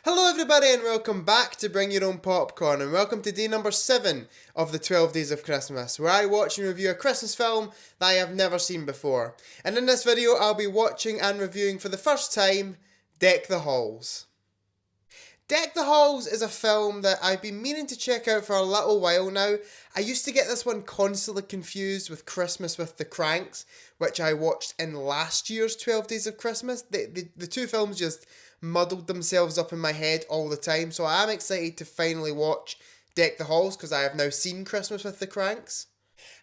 Hello everybody and welcome back to Bring Your Own Popcorn, and welcome to day number 7 of the 12 Days of Christmas, where I watch and review a Christmas film that I have never seen before. And in this video I'll be watching and reviewing for the first time Deck the Halls. Deck the Halls is a film that I've been meaning to check out for a little while now. I used to get this one constantly confused with Christmas with the Cranks, which I watched in last year's 12 Days of Christmas. The two films just muddled themselves up in my head all the time, so I am excited to finally watch Deck the Halls because I have now seen Christmas with the Cranks.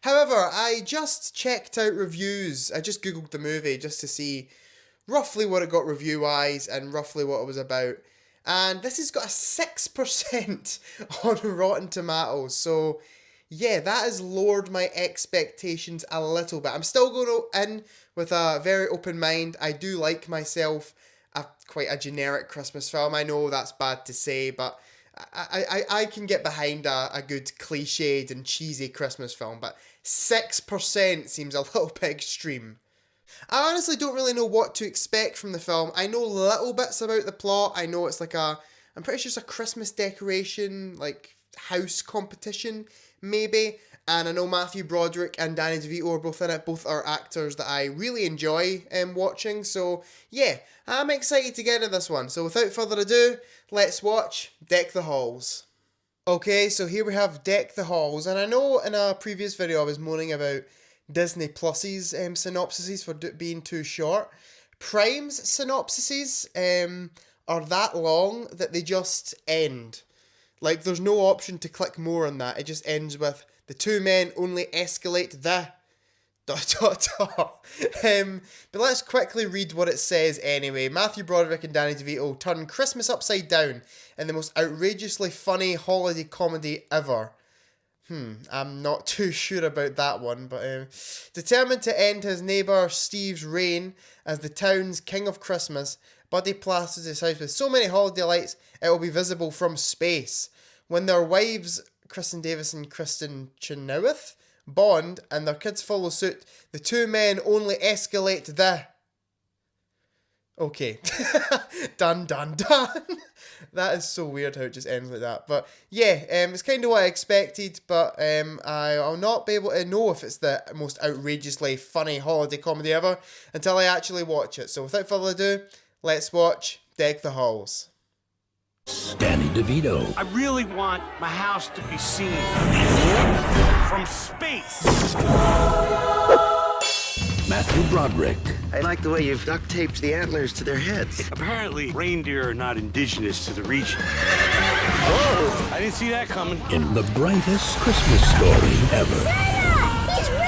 However, I just checked out reviews. I just googled the movie just to see roughly what it got review-wise and roughly what it was about. And this has got a 6% on Rotten Tomatoes, so yeah, that has lowered my expectations a little bit. I'm still going in with a very open mind. I do like myself quite a generic Christmas film. I know that's bad to say, but I can get behind a good cliched and cheesy Christmas film, but 6% seems a little bit extreme. I honestly don't really know what to expect from the film. I know little bits about the plot. I know it's I'm pretty sure it's a Christmas decoration, house competition, maybe. And I know Matthew Broderick and Danny DeVito are both in it. Both are actors that I really enjoy watching. So yeah, I'm excited to get into this one. So without further ado, let's watch Deck the Halls. Okay, so here we have Deck the Halls. And I know in a previous video I was moaning about Disney Plus's synopsises for being too short. Prime's synopsises are that long that they just end. There's no option to click more on that. It just ends with the two men only escalate the ... But let's quickly read what it says anyway. Matthew Broderick and Danny DeVito turn Christmas upside down in the most outrageously funny holiday comedy ever. I'm not too sure about that one, but determined to end his neighbour Steve's reign as the town's king of Christmas, Buddy plasters his house with so many holiday lights it will be visible from space. When their wives, Kristen Davis and Kristen Chenoweth, bond and their kids follow suit, the two men only escalate the... Okay. Dun dun dun. That is so weird how it just ends like that. But yeah, it's kind of what I expected, but I'll not be able to know if it's the most outrageously funny holiday comedy ever until I actually watch it. So without further ado, let's watch Deck the Halls. Danny DeVito. I really want my house to be seen from space. Matthew Broderick. I like the way you've duct taped the antlers to their heads. Apparently, reindeer are not indigenous to the region. Whoa! I didn't see that coming. In the brightest Christmas story ever. Santa! He's real!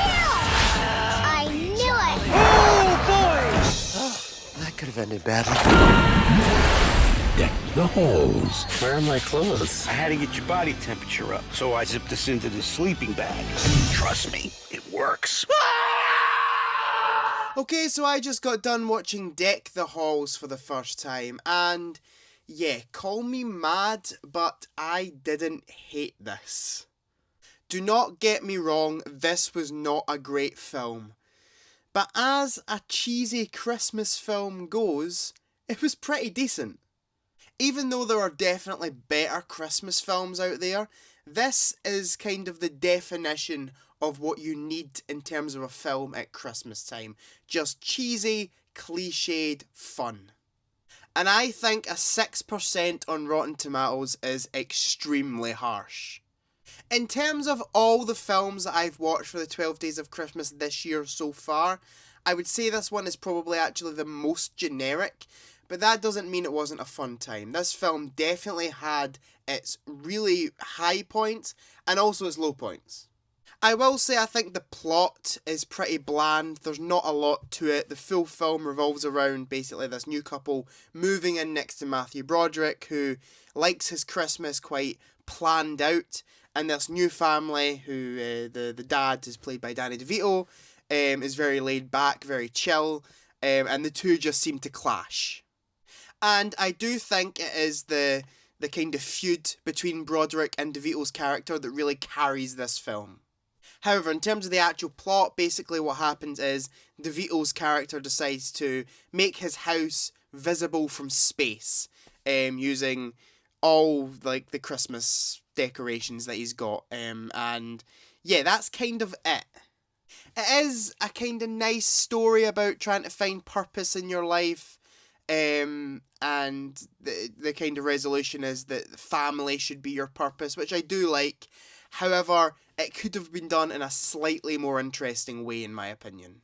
I knew it! Oh, boy! That could have ended badly. Deck the Halls. Where are my clothes? I had to get your body temperature up, so I zipped this into this sleeping bag. Trust me, it works. Okay, so I just got done watching Deck the Halls for the first time, and yeah, call me mad, but I didn't hate this. Do not get me wrong, this was not a great film. But as a cheesy Christmas film goes, it was pretty decent. Even though there are definitely better Christmas films out there, this is kind of the definition of what you need in terms of a film at Christmas time. Just cheesy, cliched fun. And I think a 6% on Rotten Tomatoes is extremely harsh. In terms of all the films that I've watched for the 12 Days of Christmas this year so far, I would say this one is probably actually the most generic, but that doesn't mean it wasn't a fun time. This film definitely had its really high points and also its low points. I will say I think the plot is pretty bland. There's not a lot to it. The full film revolves around basically this new couple moving in next to Matthew Broderick, who likes his Christmas quite planned out, and this new family who the dad is played by Danny DeVito, is very laid back, very chill, and the two just seem to clash. And I do think it is the kind of feud between Broderick and DeVito's character that really carries this film. However, in terms of the actual plot, basically what happens is DeVito's character decides to make his house visible from space. using all like the Christmas decorations that he's got, and yeah, that's kind of it. It is a kind of nice story about trying to find purpose in your life, and the kind of resolution is that family should be your purpose, which I do like. However, it could have been done in a slightly more interesting way, in my opinion.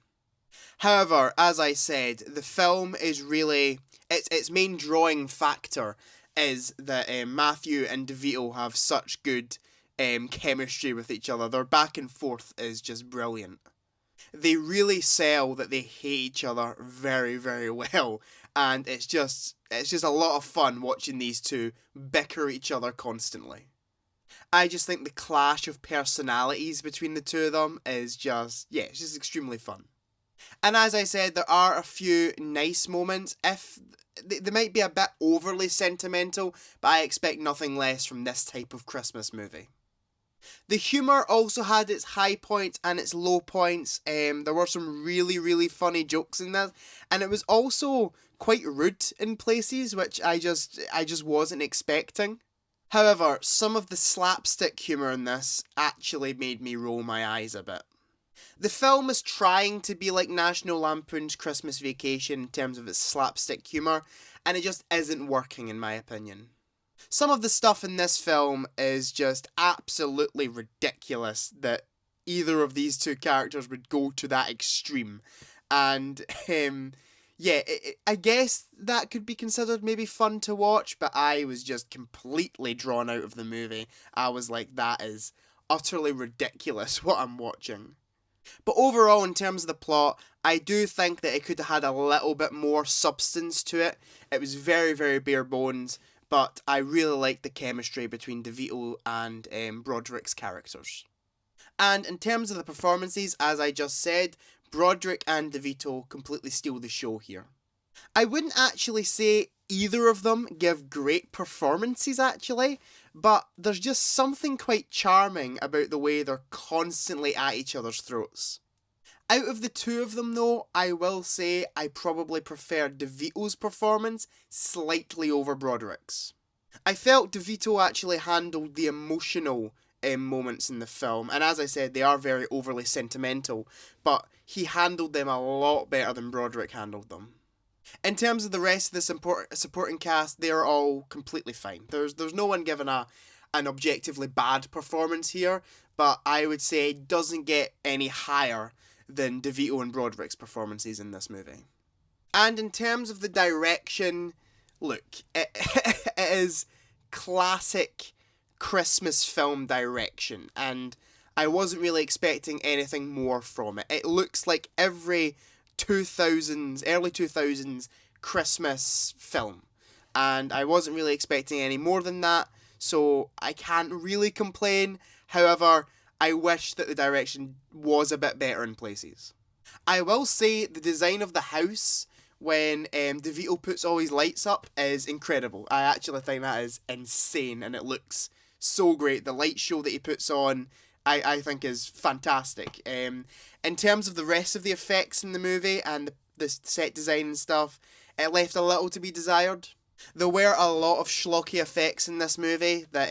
However, as I said, the film is really, its main drawing factor is that Matthew and DeVito have such good chemistry with each other. Their back and forth is just brilliant. They really sell that they hate each other very, very well, and it's just a lot of fun watching these two bicker each other constantly. I just think the clash of personalities between the two of them is just, yeah, it's just extremely fun. And as I said, there are a few nice moments. If they might be a bit overly sentimental, but I expect nothing less from this type of Christmas movie. The humour also had its high points and its low points. There were some really, really funny jokes in this, and it was also quite rude in places, which I just wasn't expecting. However, some of the slapstick humour in this actually made me roll my eyes a bit. The film is trying to be like National Lampoon's Christmas Vacation in terms of its slapstick humour, and it just isn't working in my opinion. Some of the stuff in this film is just absolutely ridiculous that either of these two characters would go to that extreme. And, yeah, I guess that could be considered maybe fun to watch, but I was just completely drawn out of the movie. I was like, that is utterly ridiculous what I'm watching. But overall, in terms of the plot, I do think that it could have had a little bit more substance to it. It was very, very bare bones, but I really liked the chemistry between DeVito and Broderick's characters. And in terms of the performances, as I just said, Broderick and DeVito completely steal the show here. I wouldn't actually say either of them give great performances actually, but there's just something quite charming about the way they're constantly at each other's throats. Out of the two of them though, I will say I probably prefer DeVito's performance slightly over Broderick's. I felt DeVito actually handled the emotional moments in the film, and as I said, they are very overly sentimental, but he handled them a lot better than Broderick handled them. In terms of the rest of the supporting cast, they are all completely fine. There's no one given an objectively bad performance here, but I would say it doesn't get any higher than DeVito and Broderick's performances in this movie. And in terms of the direction, look, it is classic Christmas film direction, and I wasn't really expecting anything more from it. It looks like every early 2000s Christmas film, and I wasn't really expecting any more than that, so I can't really complain. However, I wish that the direction was a bit better in places. I will say the design of the house when DeVito puts all his lights up is incredible. I actually think that is insane, and it looks so great. The light show that he puts on, I think is fantastic. In terms of the rest of the effects in the movie and the set design and stuff, it left a little to be desired. There were a lot of schlocky effects in this movie that,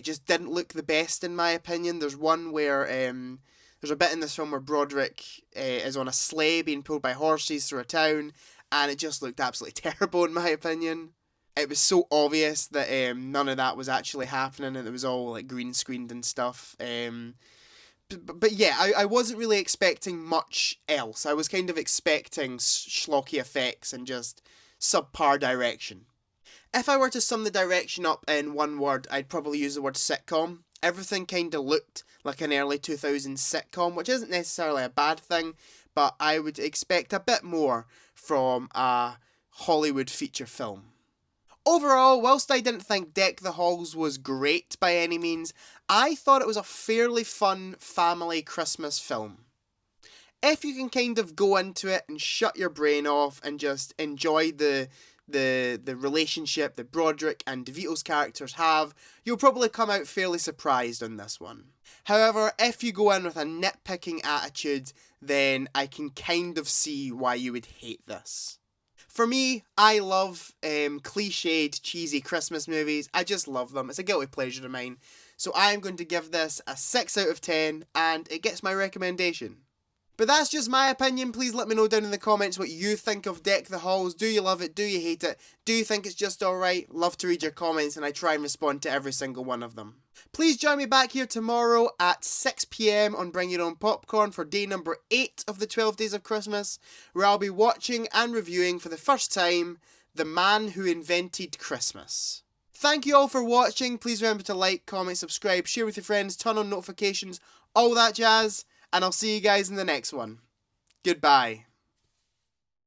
just didn't look the best in my opinion. There's one where, there's a bit in this film where Broderick is on a sleigh being pulled by horses through a town, and it just looked absolutely terrible in my opinion. It was so obvious that none of that was actually happening, and it was all like green screened and stuff. But yeah, I wasn't really expecting much else. I was kind of expecting schlocky effects and just subpar direction. If I were to sum the direction up in one word, I'd probably use the word sitcom. Everything kind of looked like an early 2000s sitcom, which isn't necessarily a bad thing, but I would expect a bit more from a Hollywood feature film. Overall, whilst I didn't think Deck the Halls was great by any means, I thought it was a fairly fun family Christmas film. If you can kind of go into it and shut your brain off and just enjoy the relationship that Broderick and DeVito's characters have, you'll probably come out fairly surprised on this one. However, if you go in with a nitpicking attitude, then I can kind of see why you would hate this. For me, I love cliched, cheesy Christmas movies. I just love them. It's a guilty pleasure of mine. So I'm going to give this a 6 out of 10, and it gets my recommendation. But that's just my opinion. Please let me know down in the comments what you think of Deck the Halls. Do you love it? Do you hate it? Do you think it's just alright? Love to read your comments, and I try and respond to every single one of them. Please join me back here tomorrow at 6 PM on Bring Your Own Popcorn for day number 8 of the 12 Days of Christmas, where I'll be watching and reviewing for the first time The Man Who Invented Christmas. Thank you all for watching. Please remember to like, comment, subscribe, share with your friends, turn on notifications, all that jazz. And I'll see you guys in the next one. Goodbye.